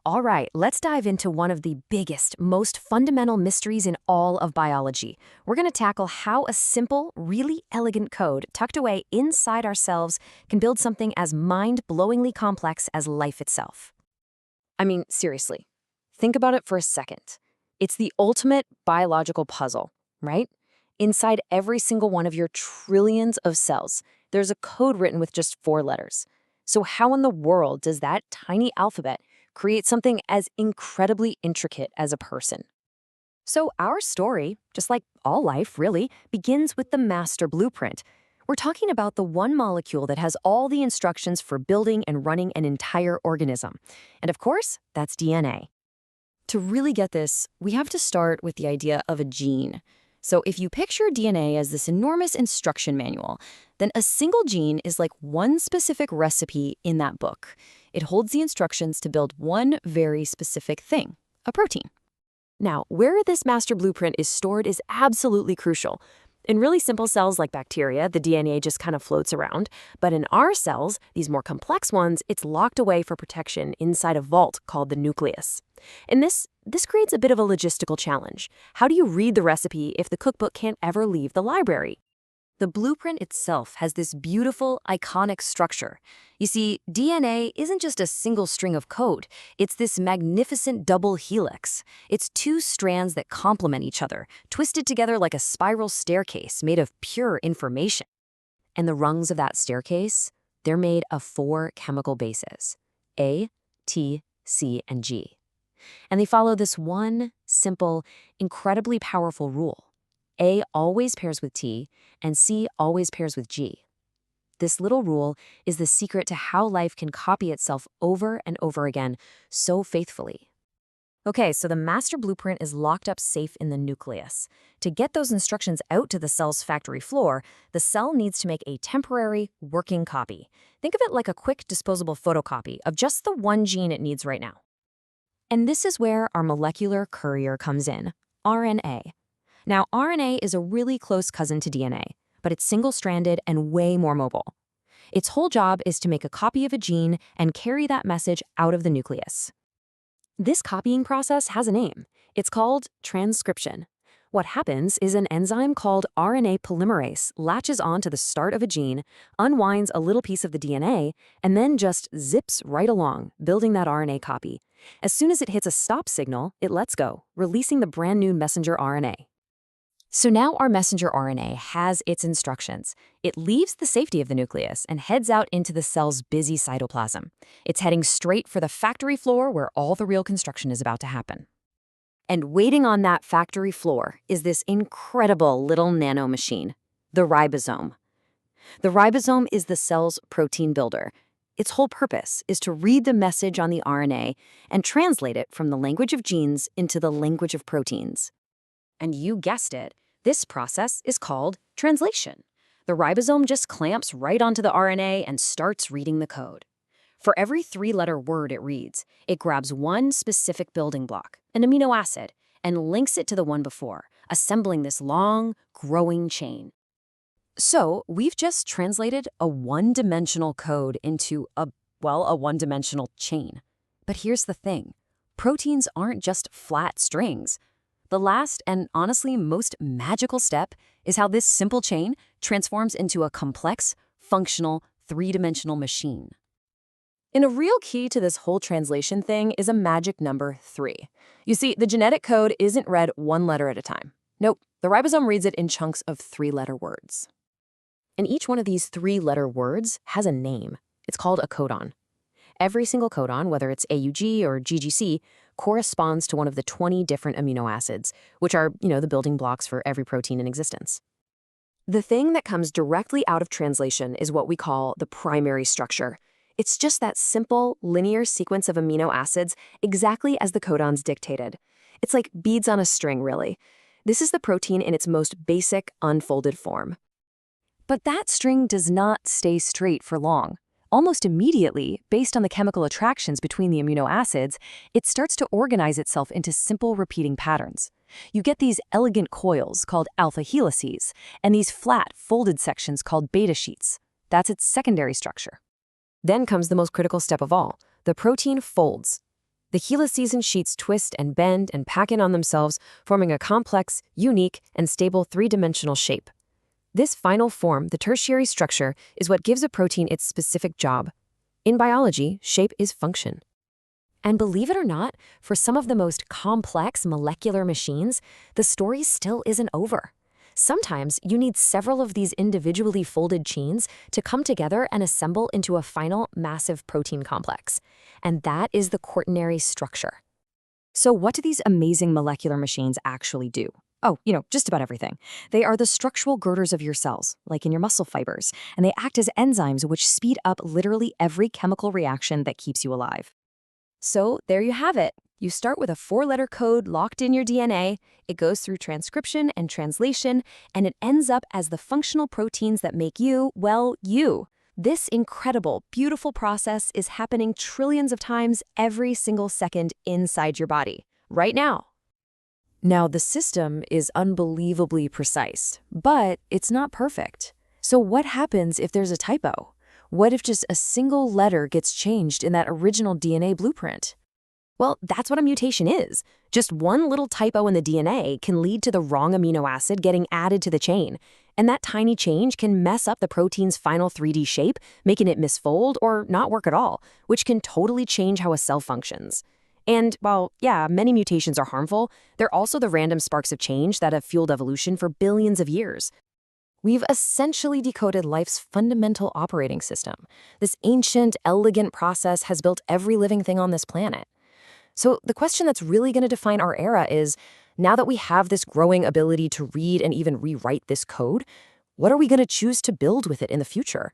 All right, let's dive into one of the biggest, most fundamental mysteries in all of biology. We're going to tackle how a simple, really elegant code tucked away inside ourselves can build something as mind-blowingly complex as life itself. I mean, seriously, think about it for a second. It's the ultimate biological puzzle, right? Inside every single one of your trillions of cells, there's a code written with just 4 letters. So how in the world does that tiny alphabet create something as incredibly intricate as a person? So our story, just like all life really, begins with the master blueprint. We're talking about the one molecule that has all the instructions for building and running an entire organism. And of course, that's DNA. To really get this, we have to start with the idea of a gene. So if you picture DNA as this enormous instruction manual, then a single gene is like one specific recipe in that book. It holds the instructions to build one very specific thing, a protein. Now, where this master blueprint is stored is absolutely crucial. In really simple cells like bacteria, the DNA just kind of floats around. But in our cells, these more complex ones, it's locked away for protection inside a vault called the nucleus. And this creates a bit of a logistical challenge. How do you read the recipe if the cookbook can't ever leave the library? The blueprint itself has this beautiful, iconic structure. You see, DNA isn't just a single string of code. It's this magnificent double helix. It's 2 strands that complement each other, twisted together like a spiral staircase made of pure information. And the rungs of that staircase, they're made of 4 chemical bases: A, T, C, and G. And they follow this one, simple, incredibly powerful rule. A always pairs with T, and C always pairs with G. This little rule is the secret to how life can copy itself over and over again so faithfully. Okay, so the master blueprint is locked up safe in the nucleus. To get those instructions out to the cell's factory floor, the cell needs to make a temporary, working copy. Think of it like a quick, disposable photocopy of just the one gene it needs right now. And this is where our molecular courier comes in, RNA. Now, RNA is a really close cousin to DNA, but it's single-stranded and way more mobile. Its whole job is to make a copy of a gene and carry that message out of the nucleus. This copying process has a name. It's called transcription. What happens is an enzyme called RNA polymerase latches onto the start of a gene, unwinds a little piece of the DNA, and then just zips right along, building that RNA copy. As soon as it hits a stop signal, it lets go, releasing the brand new messenger RNA. So now our messenger RNA has its instructions. It leaves the safety of the nucleus and heads out into the cell's busy cytoplasm. It's heading straight for the factory floor where all the real construction is about to happen. And waiting on that factory floor is this incredible little nano machine, the ribosome. The ribosome is the cell's protein builder. Its whole purpose is to read the message on the RNA and translate it from the language of genes into the language of proteins. And you guessed it, this process is called translation. The ribosome just clamps right onto the RNA and starts reading the code. For every 3-letter word it reads, it grabs one specific building block, an amino acid, and links it to the one before, assembling this long, growing chain. So we've just translated a one-dimensional code into a one-dimensional chain. But here's the thing. Proteins aren't just flat strings. The last and honestly most magical step is how this simple chain transforms into a complex, functional, 3-dimensional machine. And a real key to this whole translation thing is a magic number 3. You see, the genetic code isn't read 1 letter at a time. Nope, the ribosome reads it in chunks of 3-letter words. And each one of these 3-letter words has a name. It's called a codon. Every single codon, whether it's AUG or GGC, corresponds to one of the 20 different amino acids, which are, the building blocks for every protein in existence. The thing that comes directly out of translation is what we call the primary structure. It's just that simple, linear sequence of amino acids exactly as the codons dictated. It's like beads on a string, really. This is the protein in its most basic, unfolded form. But that string does not stay straight for long. Almost immediately, based on the chemical attractions between the amino acids, it starts to organize itself into simple repeating patterns. You get these elegant coils called alpha helices, and these flat, folded sections called beta sheets. That's its secondary structure. Then comes the most critical step of all. The protein folds. The helices and sheets twist and bend and pack in on themselves, forming a complex, unique, and stable three-dimensional shape. This final form, the tertiary structure, is what gives a protein its specific job. In biology, shape is function. And believe it or not, for some of the most complex molecular machines, the story still isn't over. Sometimes you need several of these individually folded chains to come together and assemble into a final massive protein complex. And that is the quaternary structure. So what do these amazing molecular machines actually do? Oh, just about everything. They are the structural girders of your cells, like in your muscle fibers, and they act as enzymes which speed up literally every chemical reaction that keeps you alive. So there you have it. You start with a 4-letter code locked in your DNA, it goes through transcription and translation, and it ends up as the functional proteins that make you, well, you. This incredible, beautiful process is happening trillions of times every single second inside your body, right now. Now, the system is unbelievably precise, but it's not perfect. So what happens if there's a typo? What if just a single letter gets changed in that original DNA blueprint? Well, that's what a mutation is. Just one little typo in the DNA can lead to the wrong amino acid getting added to the chain. And that tiny change can mess up the protein's final 3D shape, making it misfold or not work at all, which can totally change how a cell functions. And while, many mutations are harmful, they're also the random sparks of change that have fueled evolution for billions of years. We've essentially decoded life's fundamental operating system. This ancient, elegant process has built every living thing on this planet. So the question that's really going to define our era is, now that we have this growing ability to read and even rewrite this code, what are we going to choose to build with it in the future?